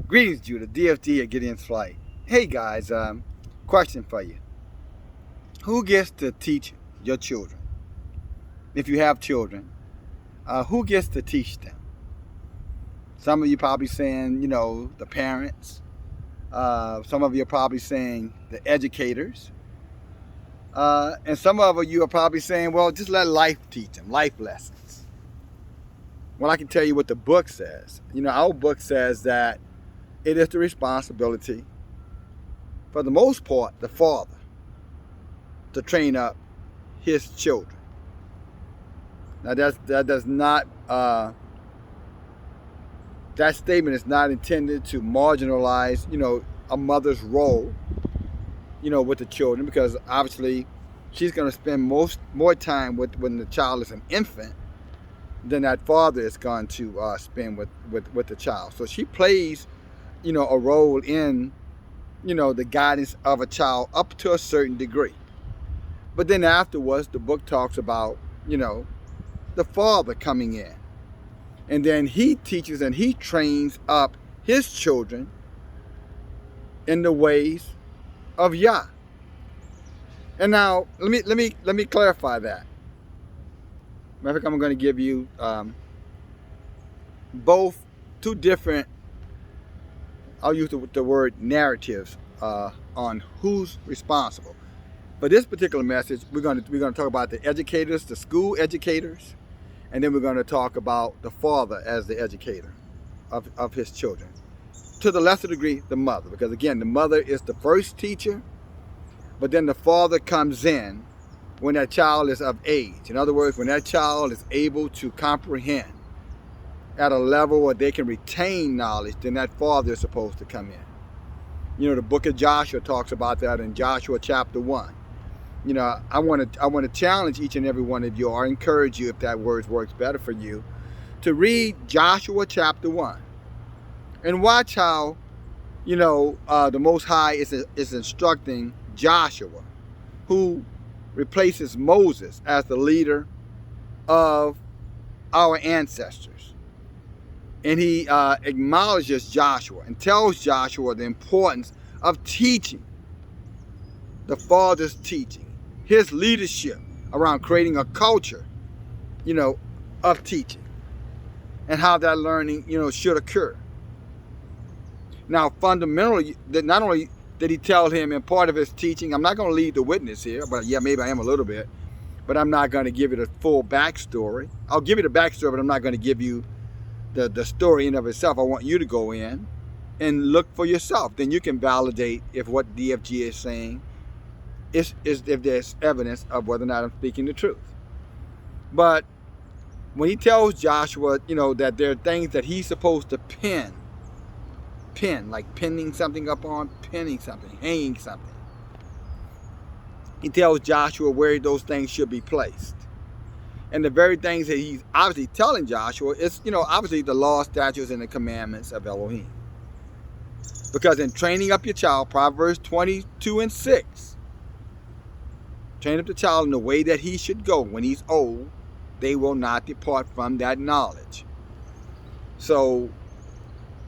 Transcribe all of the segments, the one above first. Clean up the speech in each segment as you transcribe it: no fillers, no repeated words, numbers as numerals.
Greetings, Judah. DFG at Gideon's Flight. Hey guys, question for you. Who gets to teach your children? If you have children, who gets to teach them? Some of you probably saying, the parents. Some of you are probably saying the educators. And some of you are probably saying, well, just let life teach them, life lessons. Well, I can tell you what the book says. Our book says that it is the responsibility, for the most part, the father, to train up his children. Now, that statement is not intended to marginalize, a mother's role, with the children, because obviously she's going to spend more time when the child is an infant than that father is going to spend with the child. So she plays, a role in, the guidance of a child up to a certain degree. But then afterwards, the book talks about, the father coming in. And then he teaches and he trains up his children in the ways of Yah. And now, let me clarify that. Matter of fact, I'm going to give you both two different, I'll use the word narratives on who's responsible. For this particular message, we're going to talk about the educators, the school educators, and then we're going to talk about the father as the educator of his children. To the lesser degree, the mother, because again, the mother is the first teacher, but then the father comes in when that child is of age. In other words, when that child is able to comprehend at a level where they can retain knowledge, then that father is supposed to come in. The book of Joshua talks about that in Joshua chapter 1. I want to challenge each and every one of you, or encourage you, if that word works better for you, to read Joshua chapter 1 and watch how, the Most High is instructing Joshua, who replaces Moses as the leader of our ancestors. And he acknowledges Joshua and tells Joshua the importance of teaching, the father's teaching, his leadership around creating a culture, of teaching, and how that learning, should occur. Now, fundamentally, not only did he tell him in part of his teaching, I'm not going to lead the witness here, but yeah, maybe I am a little bit, but I'm not going to give it a full backstory. I'll give you the backstory, but I'm not going to give you the story in of itself. I want you to go in and look for yourself. Then you can validate if what DFG is saying is if there's evidence of whether or not I'm speaking the truth. But when he tells Joshua, that there are things that he's supposed to pin, like pinning something up on, pinning something, hanging something. He tells Joshua where those things should be placed. And the very things that he's obviously telling Joshua is, obviously the law, statutes, and the commandments of Elohim. Because in training up your child, Proverbs 22:6, train up the child in the way that he should go. When he's old, they will not depart from that knowledge. So,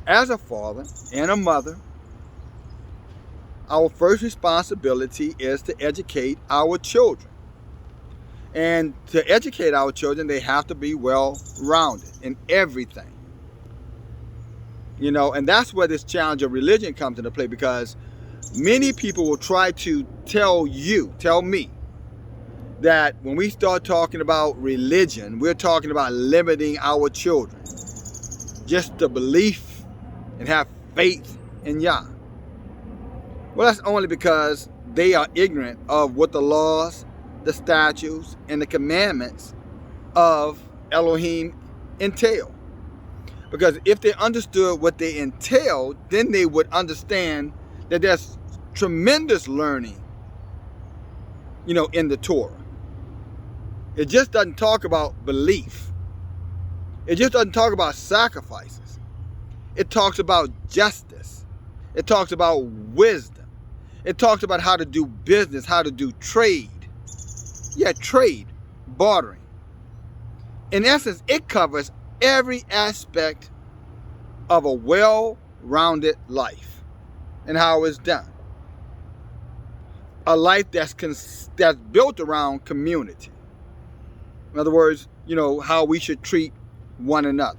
as a father and a mother, our first responsibility is to educate our children. And to educate our children, they have to be well-rounded in everything. And that's where this challenge of religion comes into play, because many people will try to tell me, that when we start talking about religion, we're talking about limiting our children just to belief and have faith in Yah. Well, that's only because they are ignorant of what the laws, the statutes, and the commandments of Elohim entail. Because if they understood what they entail, then they would understand that there's tremendous learning, in the Torah. It just doesn't talk about belief. It just doesn't talk about sacrifices. It talks about justice. It talks about wisdom. It talks about how to do business, how to do trade. Yeah, trade, bartering. In essence, it covers every aspect of a well well-rounded life and how it's done. A life that's built around community. In other words, how we should treat one another.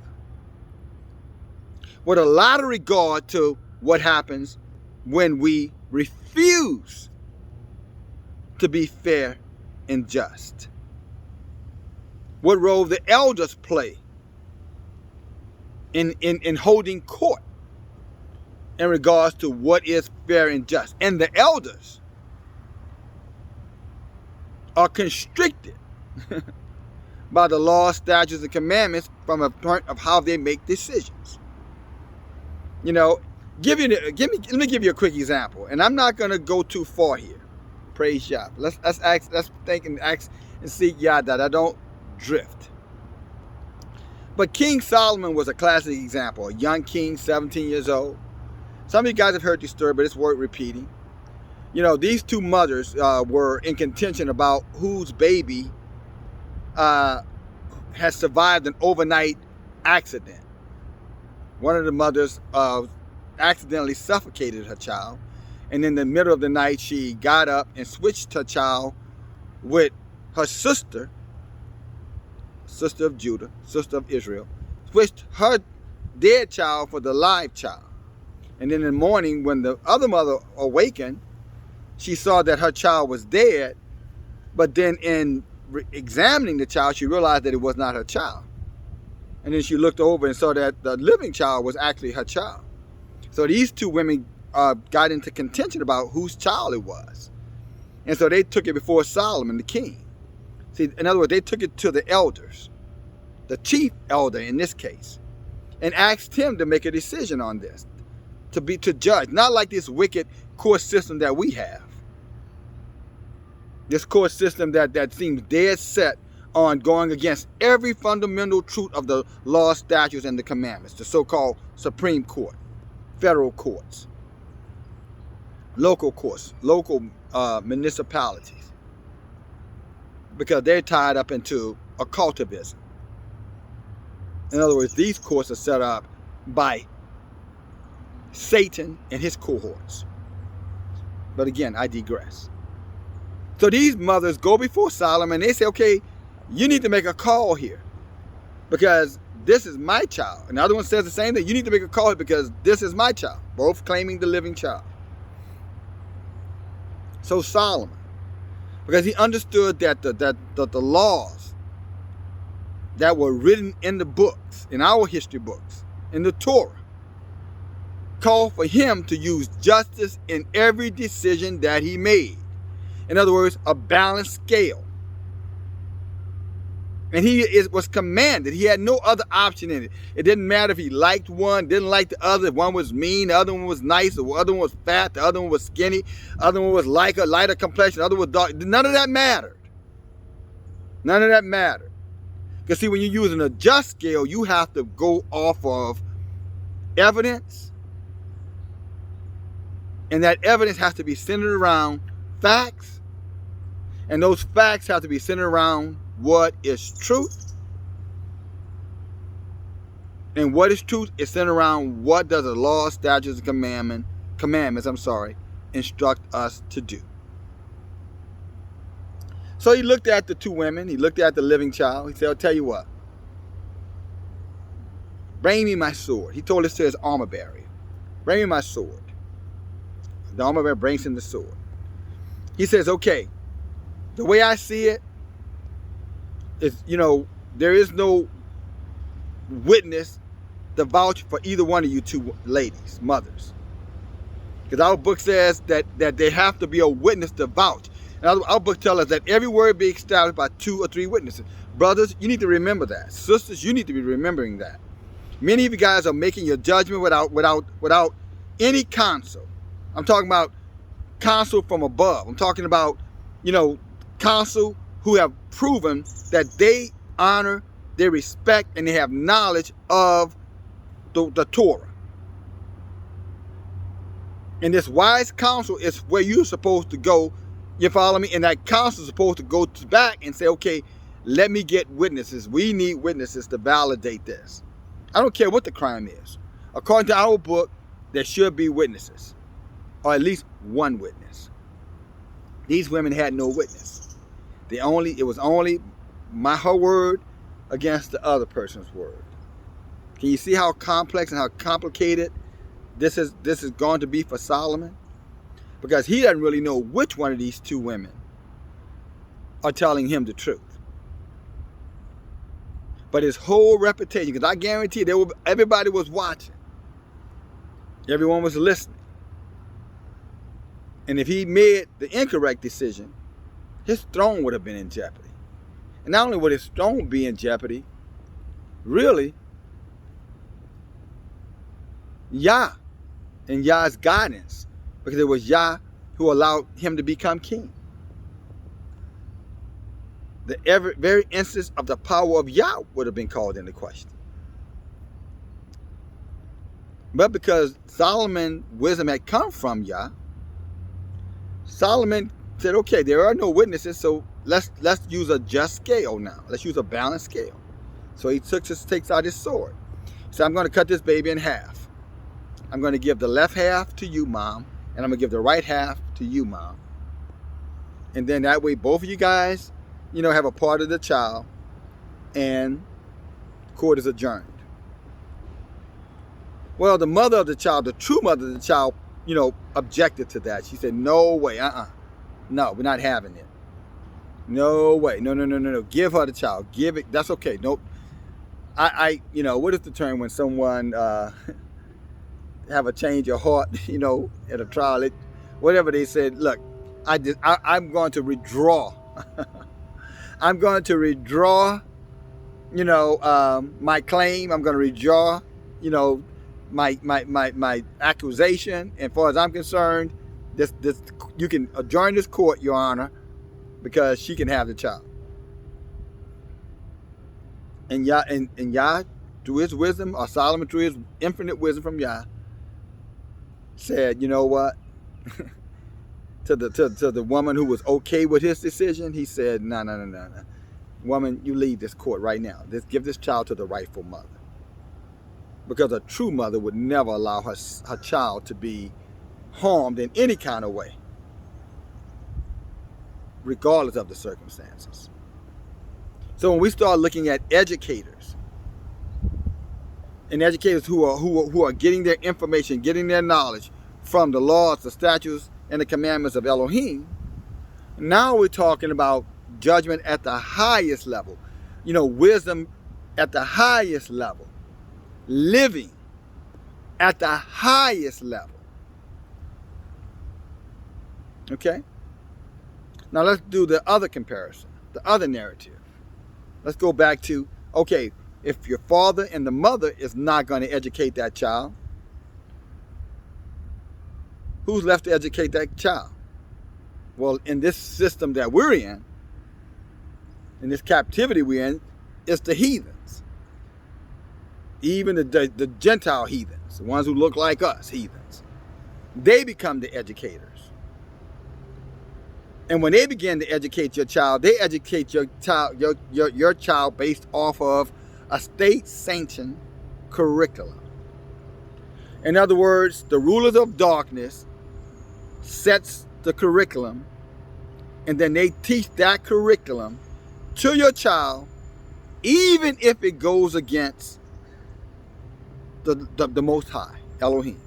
With a lot of regard to what happens when we refuse to be fair and just. What role the elders play in holding court in regards to what is fair and just. And the elders are constricted by the law, statutes, and commandments from a point of how they make decisions. Let me give you a quick example, and I'm not going to go too far here. Praise Yah. Let's think and ask and seek Yah that I don't drift. But King Solomon was a classic example. A young king, 17 years old. Some of you guys have heard this story, but it's worth repeating. These two mothers were in contention about whose baby has survived an overnight accident. One of the mothers accidentally suffocated her child, and in the middle of the night she got up and switched her child with her sister of Judah, sister of Israel, switched her dead child for the live child. And then in the morning, when the other mother awakened, she saw that her child was dead, but then in examining the child, she realized that it was not her child. And then she looked over and saw that the living child was actually her child. So these two women got into contention about whose child it was. And so they took it before Solomon, the king. See, in other words, they took it to the elders, the chief elder in this case, and asked him to make a decision on this, to judge, not like this wicked court system that we have. This court system that seems dead set on going against every fundamental truth of the law, statutes, and the commandments, the so-called Supreme Court, federal courts, local courts, local municipalities, because they're tied up into occultivism. In other words, these courts are set up by Satan and his cohorts. But again, I digress. So these mothers go before Solomon and they say, okay, you need to make a call here because this is my child. And the other one says the same thing. You need to make a call here because this is my child. Both claiming the living child. So Solomon, because he understood that the laws that were written in the books, in our history books, in the Torah, called for him to use justice in every decision that he made. In other words, a balanced scale. And he was commanded. He had no other option in it. It didn't matter if he liked one, didn't like the other. If one was mean, the other one was nice, the other one was fat, the other one was skinny, the other one was like a lighter complexion, the other was dark. None of that mattered. None of that mattered. Because see, when you're using a just scale, you have to go off of evidence. And that evidence has to be centered around facts. And those facts have to be centered around what is truth. And what is truth is centered around what does the law, statutes, and commandments, instruct us to do. So he looked at the two women. He looked at the living child. He said, I'll tell you what. Bring me my sword. He told us to his armor bearer. Bring me my sword. The armor bearer brings him the sword. He says, okay, the way I see it is, there is no witness to vouch for either one of you two ladies, mothers. Because our book says that there have to be a witness to vouch. And our book tells us that every word be established by 2 or 3 witnesses. Brothers, you need to remember that. Sisters, you need to be remembering that. Many of you guys are making your judgment without any counsel. I'm talking about counsel from above. I'm talking about, counsel who have proven that they honor, they respect, and they have knowledge of the Torah. And this wise counsel is where you're supposed to go. You follow me? And that counsel is supposed to go back and say, okay, let me get witnesses. We need witnesses to validate this. I don't care what the crime is. According to our book, there should be witnesses, or at least one witness. These women had no witness. It was only her word against the other person's word. Can you see how complex and how complicated this is going to be for Solomon? Because he doesn't really know which one of these two women are telling him the truth. But his whole reputation, because I guarantee everybody was watching. Everyone was listening. And if he made the incorrect decision, his throne would have been in jeopardy. And not only would his throne be in jeopardy, really, Yah and Yah's guidance, because it was Yah who allowed him to become king. The very instance of the power of Yah would have been called into question. But because Solomon's wisdom had come from Yah, Solomon said, okay, there are no witnesses, so let's use a just scale now. Let's use a balanced scale. So he takes out his sword. He said, I'm going to cut this baby in half. I'm going to give the left half to you, Mom, and I'm going to give the right half to you, Mom. And then that way, both of you guys, have a part of the child, and court is adjourned. Well, the mother of the child, the true mother of the child, objected to that. She said, no way, no, we're not having it. No way, no. Give her the child. Give it. That's okay. Nope. What is the term when someone have a change of heart, at a trial? Whatever they said, look, I'm going to withdraw. I'm going to withdraw, my claim. I'm going to withdraw, my accusation. And as far as I'm concerned, this you can adjourn this court, Your Honor, because she can have the child. And Yah, through his wisdom, or Solomon through his infinite wisdom from Yah, said, you know what? to the woman who was okay with his decision, he said, no. Woman, you leave this court right now. Give this child to the rightful mother. Because a true mother would never allow her child to be harmed in any kind of way, regardless of the circumstances. So when we start looking at educators, and educators who are getting their information, getting their knowledge from the laws, the statutes, and the commandments of Elohim, now we're talking about judgment at the highest level, wisdom at the highest level, living at the highest level. Okay? Now let's do the other comparison, the other narrative. Let's go back to, okay, if your father and the mother is not going to educate that child, who's left to educate that child? Well, in this system that we're in this captivity we're in, it's the heathens. Even the Gentile heathens, the ones who look like us, heathens. They become the educators. And when they begin to educate your child, they educate your child based off of a state-sanctioned curriculum. In other words, the rulers of darkness sets the curriculum, and then they teach that curriculum to your child, even if it goes against the Most High, Elohim.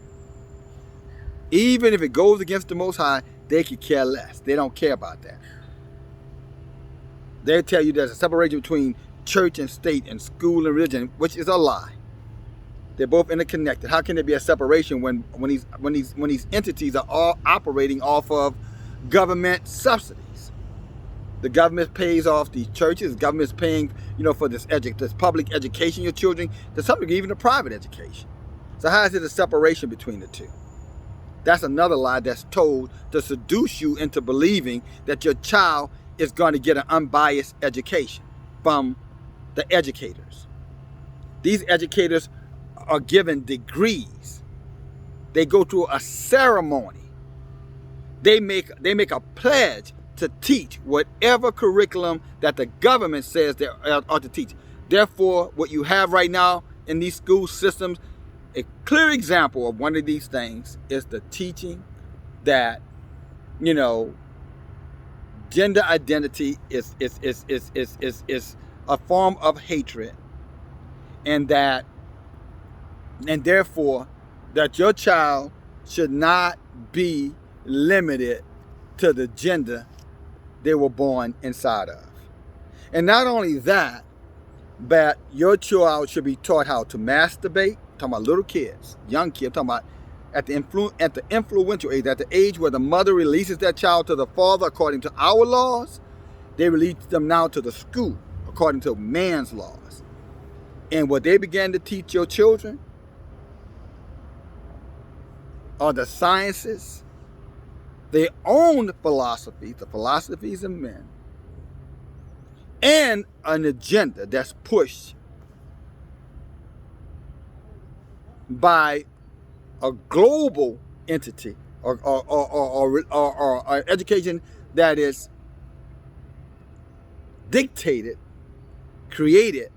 Even if it goes against the Most High, they could care less. They don't care about that. They tell you there's a separation between church and state and school and religion, which is a lie. They're both interconnected. How can there be a separation when these entities are all operating off of government subsidies? The government pays off these churches. The government's paying, for this public education, your children, to some degree even the private education. So how is it a separation between the two? That's another lie that's told to seduce you into believing that your child is going to get an unbiased education from the educators. These educators are given degrees. They go through a ceremony. They make a pledge to teach whatever curriculum that the government says they are to teach. Therefore, what you have right now in these school systems a clear example of one of these things is the teaching that, gender identity is a form of hatred, and therefore that your child should not be limited to the gender they were born inside of. And not only that, but your child should be taught how to masturbate. I'm talking about little kids, young kids. I'm talking about at the influential age, at the age where the mother releases that child to the father according to our laws, they release them now to the school according to man's laws. And what they began to teach your children are the sciences, their own philosophies, the philosophies of men, and an agenda that's pushed by a global entity or education that is dictated, created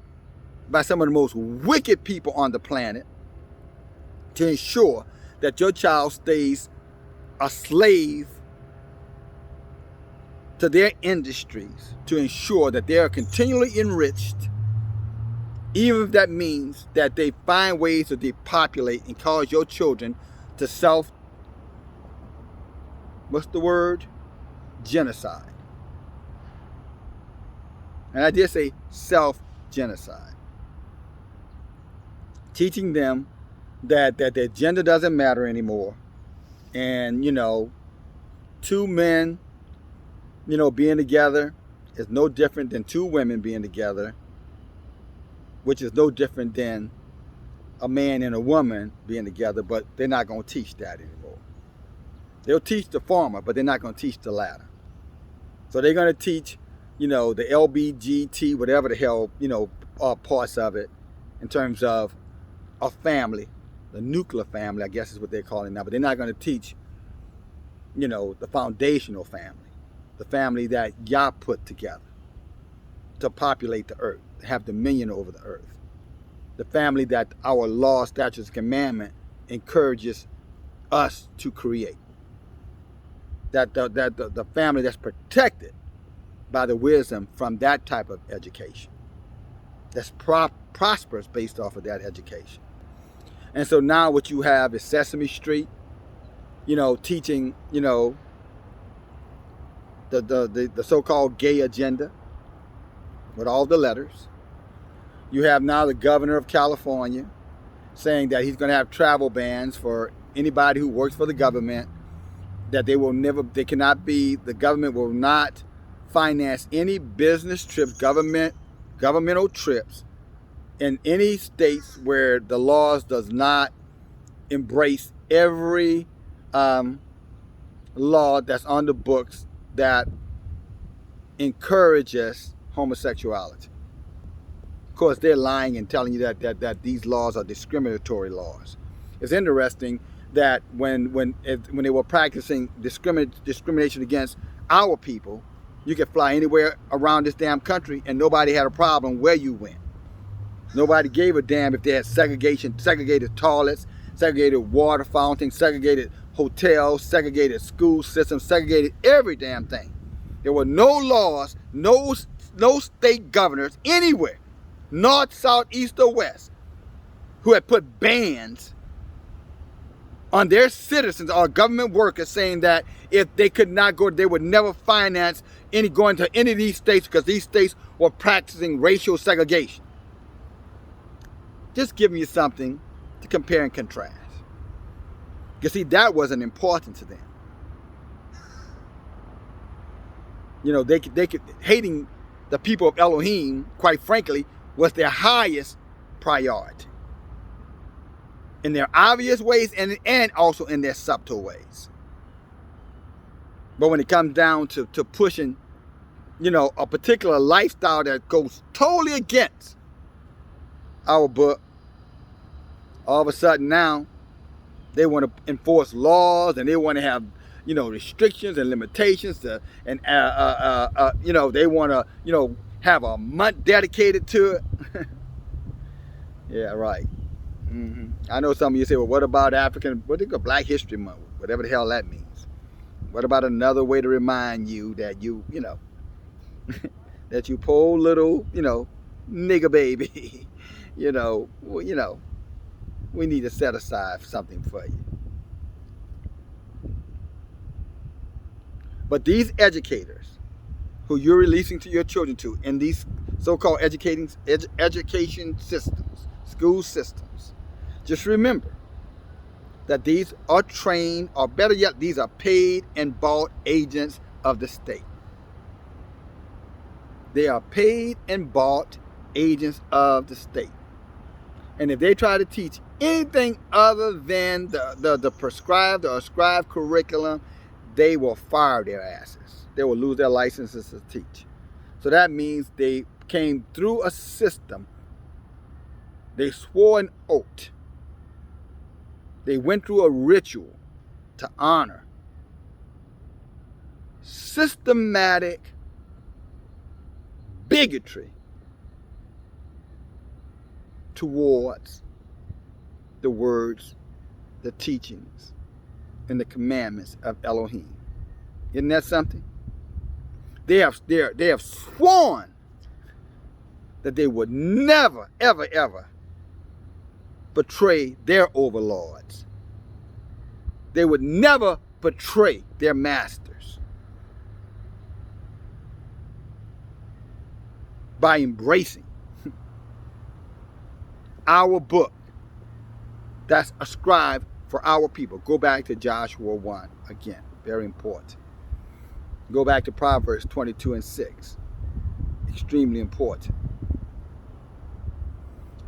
by some of the most wicked people on the planet to ensure that your child stays a slave to their industries, to ensure that they are continually enriched, even if that means that they find ways to depopulate and cause your children to genocide. And I did say self-genocide. Teaching them that their gender doesn't matter anymore. And, two men, being together is no different than two women being together, which is no different than a man and a woman being together, but they're not going to teach that anymore. They'll teach the former, but they're not going to teach the latter. So they're going to teach, the LBGT, whatever the hell, parts of it in terms of a family, the nuclear family, I guess is what they're calling now, but they're not going to teach, the foundational family, the family that Yah put together to populate the earth, to have dominion over the earth. The family that our law, statutes, commandment encourages us to create. That the family that's protected by the wisdom from that type of education, that's prosperous based off of that education. And so now what you have is Sesame Street, teaching, the so-called gay agenda with all the letters. You have now the governor of California saying that he's going to have travel bans for anybody who works for the government, that the government will not finance any business trips, governmental trips in any states where the laws does not embrace every law that's on the books that encourages homosexuality. Of course, they're lying and telling you that these laws are discriminatory laws. It's interesting that when they were practicing discrimination against our people, you could fly anywhere around this damn country and nobody had a problem where you went. Nobody gave a damn if they had segregated toilets, segregated water fountains, segregated hotels, segregated school systems, segregated every damn thing. There were no laws, no state governors anywhere, north, south, east, or west, who had put bans on their citizens or government workers, saying that if they could not go, they would never finance going to any of these states because these states were practicing racial segregation. Just giving you something to compare and contrast. You see, that wasn't important to them. They could hating the people of Elohim, quite frankly, was their highest priority. In their obvious ways and also in their subtle ways. But when it comes down to pushing, a particular lifestyle that goes totally against our book, all of a sudden now they want to enforce laws and they want to have, restrictions and limitations they want to, have a month dedicated to it. Yeah, right. I know some of you say, well, what about what do you call Black History Month? Whatever the hell that means. What about another way to remind you that you know, that you poor little, nigger baby, we need to set aside something for you. But these educators who you're releasing to your children to in these so-called education systems, school systems, just remember that these are trained, or better yet, these are paid and bought agents of the state. They are paid and bought agents of the state. And if they try to teach anything other than the prescribed or ascribed curriculum, they will fire their asses. They will lose their licenses to teach. So that means they came through a system. They swore an oath. They went through a ritual to honor systematic bigotry towards the words, the teachings, and the commandments of Elohim. Isn't that something? They have sworn that they would never, ever, ever betray their overlords. They would never betray their masters by embracing our book that's ascribed for our people. Go back to Joshua 1 again. Very important. Go back to Proverbs 22 and 6. Extremely important.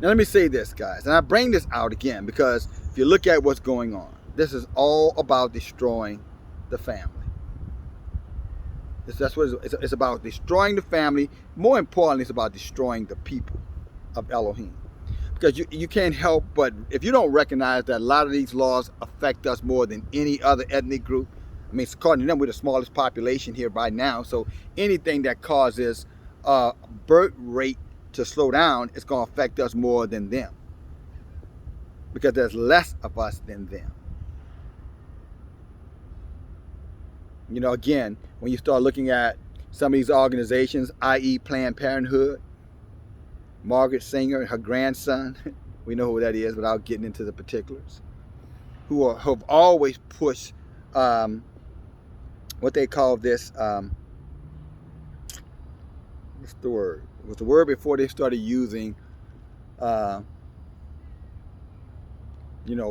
Now let me say this, guys, and I bring this out again because if you look at what's going on, this is all about destroying the family. That's what it's about, destroying the family. More importantly, it's about destroying the people of Elohim. Because you can't help but, if you don't recognize that a lot of these laws affect us more than any other ethnic group. I mean, according to them, we're the smallest population here right now. So anything that causes birth rate to slow down, it's going to affect us more than them. Because there's less of us than them. Again, when you start looking at some of these organizations, i.e. Planned Parenthood, Margaret Sanger and her grandson, we know who that is without getting into the particulars, who have always pushed what they call this, what's the word? It was the word before they started using,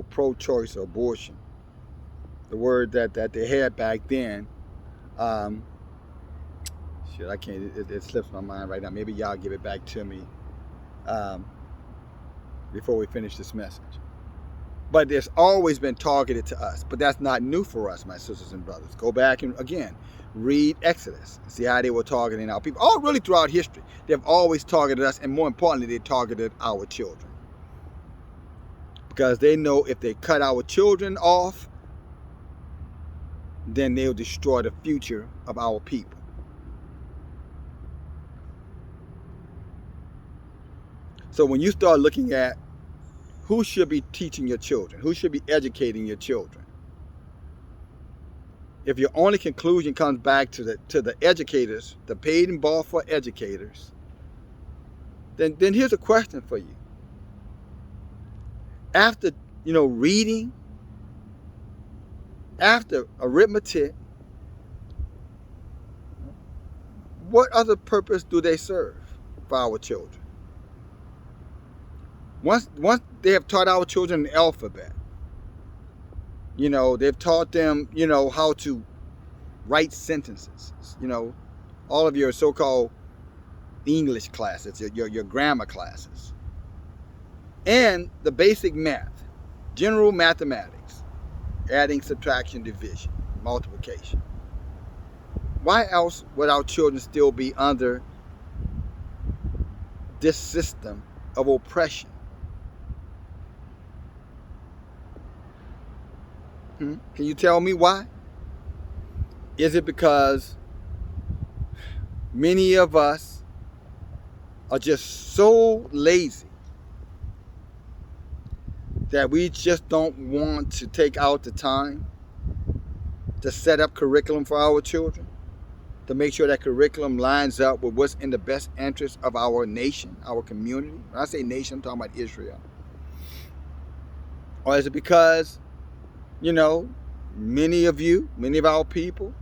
pro-choice or abortion. The word that they had back then, I can't, it slips my mind right now. Maybe y'all give it back to me before we finish this message. But it's always been targeted to us. But that's not new for us, my sisters and brothers. Go back and, again, read Exodus. See how they were targeting our people. All really throughout history. They've always targeted us, and more importantly, they targeted our children. Because they know if they cut our children off, then they'll destroy the future of our people. So when you start looking at who should be teaching your children, who should be educating your children, if your only conclusion comes back to the educators, the paid and bought for educators, then here's a question for you. After reading, after arithmetic, what other purpose do they serve for our children? Once they have taught our children the alphabet, they've taught them, how to write sentences, all of your so-called English classes, your grammar classes, and the basic math, general mathematics, adding, subtraction, division, multiplication. Why else would our children still be under this system of oppression? Can you tell me why? Is it because many of us are just so lazy that we just don't want to take out the time to set up curriculum for our children, to make sure that curriculum lines up with what's in the best interest of our nation, our community? When I say nation, I'm talking about Israel. Or is it because, many of our people,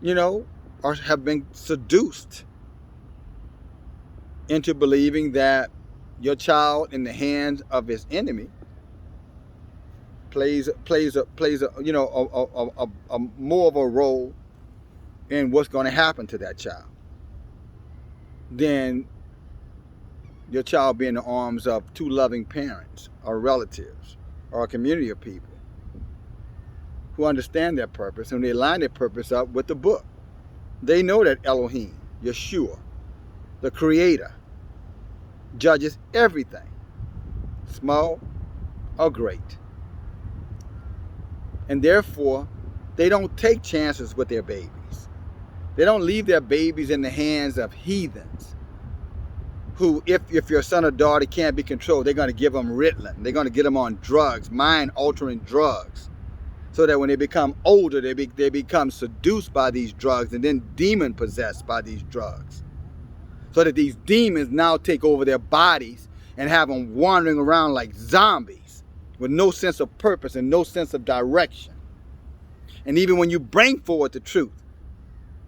have been seduced into believing that your child in the hands of his enemy plays a more of a role in what's going to happen to that child than your child being in the arms of two loving parents or relatives or a community of people who understand their purpose and they line their purpose up with the book. They know that Elohim, Yeshua, the Creator, judges everything, small or great. And therefore, they don't take chances with their babies. They don't leave their babies in the hands of heathens who, if your son or daughter can't be controlled, they're going to give them Ritalin. They're going to get them on drugs, mind-altering drugs, so that when they become older, they become seduced by these drugs and then demon-possessed by these drugs. So that these demons now take over their bodies and have them wandering around like zombies with no sense of purpose and no sense of direction. And even when you bring forward the truth,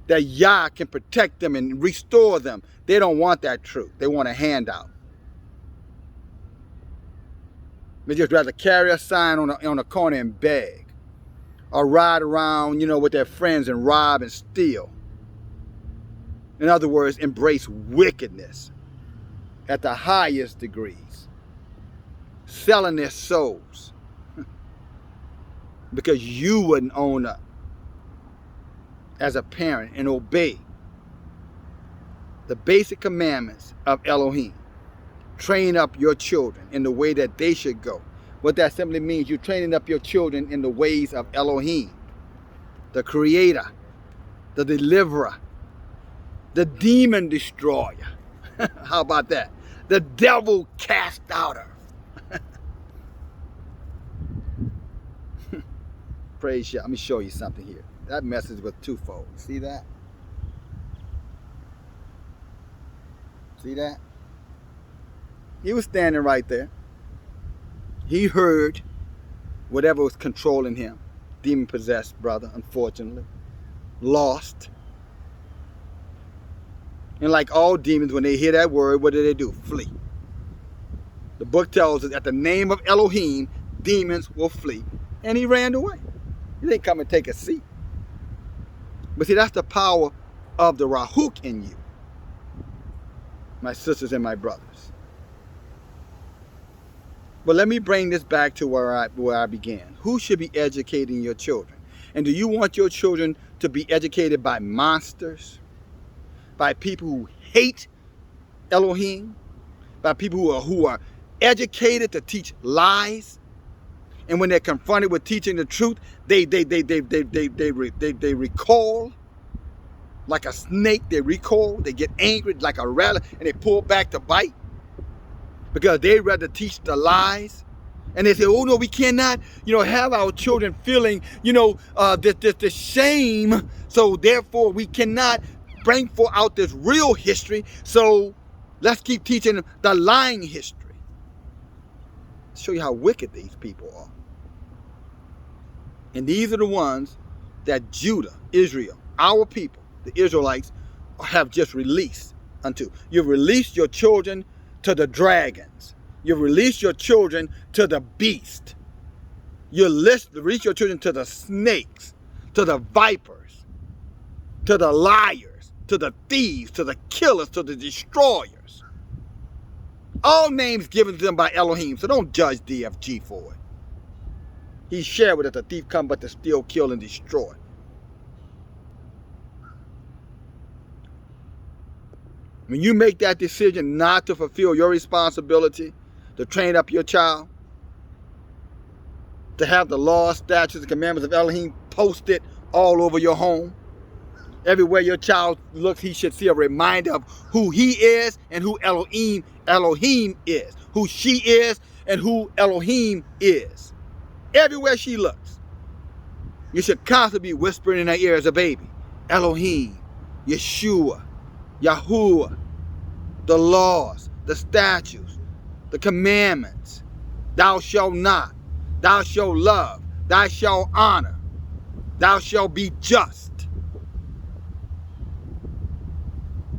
that Yah can protect them and restore them, they don't want that truth. They want a handout. They just rather carry a sign on a corner and beg, or ride around, with their friends and rob and steal. In other words, embrace wickedness at the highest degrees, selling their souls because you wouldn't own up as a parent and obey the basic commandments of Elohim. Train up your children in the way that they should go. What that simply means, you're training up your children in the ways of Elohim, the Creator, the Deliverer, the Demon Destroyer. How about that? The Devil Cast Outer. Praise Yah. Let me show you something here. That message was twofold. See that? See that? He was standing right there. He heard whatever was controlling him. Demon-possessed brother, unfortunately. Lost. And like all demons, when they hear that word, what do? Flee. The book tells us at the name of Elohim, demons will flee. And he ran away. He didn't come and take a seat. But see, that's the power of the Rahuk in you, my sisters and my brothers. But let me bring this back to where I began. Who should be educating your children? And do you want your children to be educated by monsters? By people who hate Elohim? By people who are educated to teach lies? And when they're confronted with teaching the truth, they recoil like a snake. They recoil. They get angry like a rattler, and they pull back to bite because they rather teach the lies. And they say, "Oh no, we cannot, have our children feeling, this shame. So therefore, we cannot bring out this real history. So let's keep teaching the lying history." Show you how wicked these people are. And these are the ones that Judah, Israel, our people, the Israelites, have just released unto. You've released your children to the dragons. You've released your children to the beast. You release your children to the snakes, to the vipers, to the liars, to the thieves, to the killers, to the destroyers. All names given to them by Elohim, so don't judge DFG for it. He shared with us, the thief come but to steal, kill, and destroy. When you make that decision not to fulfill your responsibility, to train up your child, to have the laws, statutes, and commandments of Elohim posted all over your home, everywhere your child looks, he should see a reminder of who he is and who Elohim is, who she is and who Elohim is. Everywhere she looks, you should constantly be whispering in her ear as a baby. Elohim, Yeshua, Yahuwah, the laws, the statutes, the commandments. Thou shalt not, thou shalt love, thou shalt honor, thou shalt be just,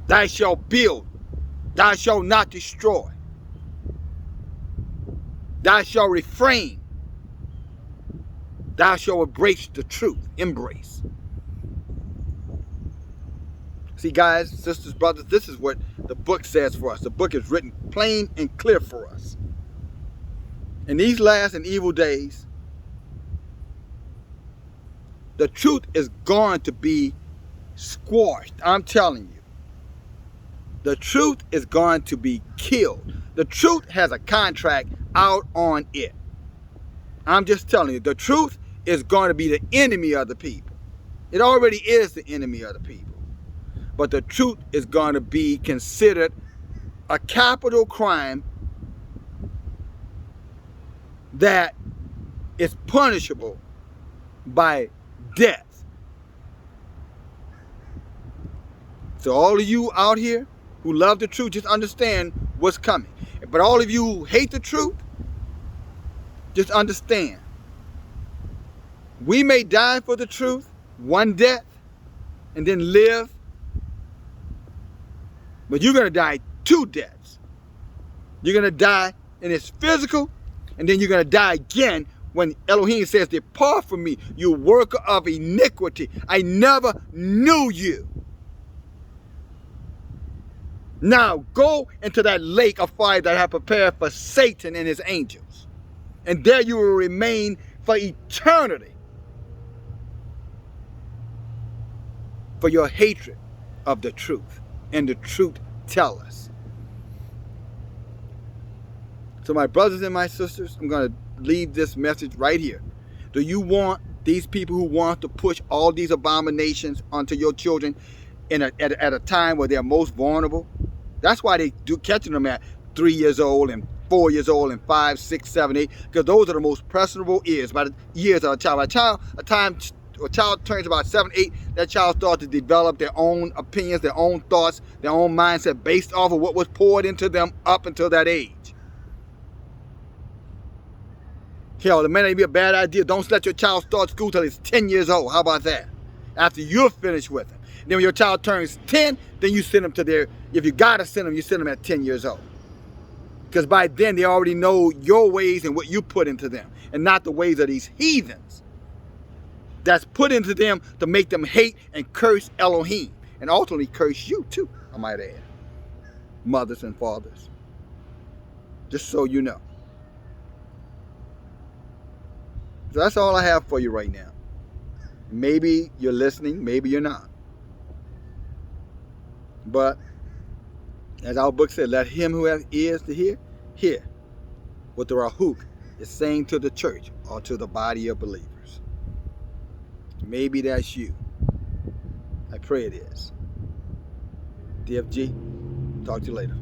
thou shalt build, thou shalt not destroy, thou shalt refrain, thou shalt embrace the truth. Embrace. See, guys, sisters, brothers, this is what the book says for us. The book is written plain and clear for us. In these last and evil days, the truth is going to be squashed. I'm telling you. The truth is going to be killed. The truth has a contract out on it. I'm just telling you, the truth is going to be the enemy of the people. It already is the enemy of the people. But the truth is going to be considered a capital crime that is punishable by death. So all of you out here who love the truth, just understand what's coming. But all of you who hate the truth, just understand. We may die for the truth, one death, and then live. But you're going to die two deaths. You're going to die in its physical, and then you're going to die again when Elohim says, depart from me, you worker of iniquity. I never knew you. Now go into that lake of fire that I have prepared for Satan and his angels. And there you will remain for eternity. For your hatred of the truth. And the truth tell us. So my brothers and my sisters, I'm going to leave this message right here. Do you want these people who want to push all these abominations onto your children at a time where they're most vulnerable? That's why they do catching them at 3 years old and 4 years old and 5, 6, 7, 8, because those are the most impressionable years. By the years of a child, a child turns about 7, 8, that child starts to develop their own opinions, their own thoughts, their own mindset based off of what was poured into them up until that age. Hell, it may not be a bad idea. Don't let your child start school till he's 10 years old. How about that? After you're finished with him. Then when your child turns 10, then you send them to their, if you gotta send them, you send them at 10 years old. Because by then they already know your ways and what you put into them, and not the ways of these heathens that's put into them to make them hate and curse Elohim, and ultimately curse you too, I might add. Mothers and fathers. Just so you know. So that's all I have for you right now. Maybe you're listening, maybe you're not. But as our book said, let him who has ears to hear what the Rahuk is saying to the church or to the body of believers. Maybe that's you. I pray it is. DFG, talk to you later.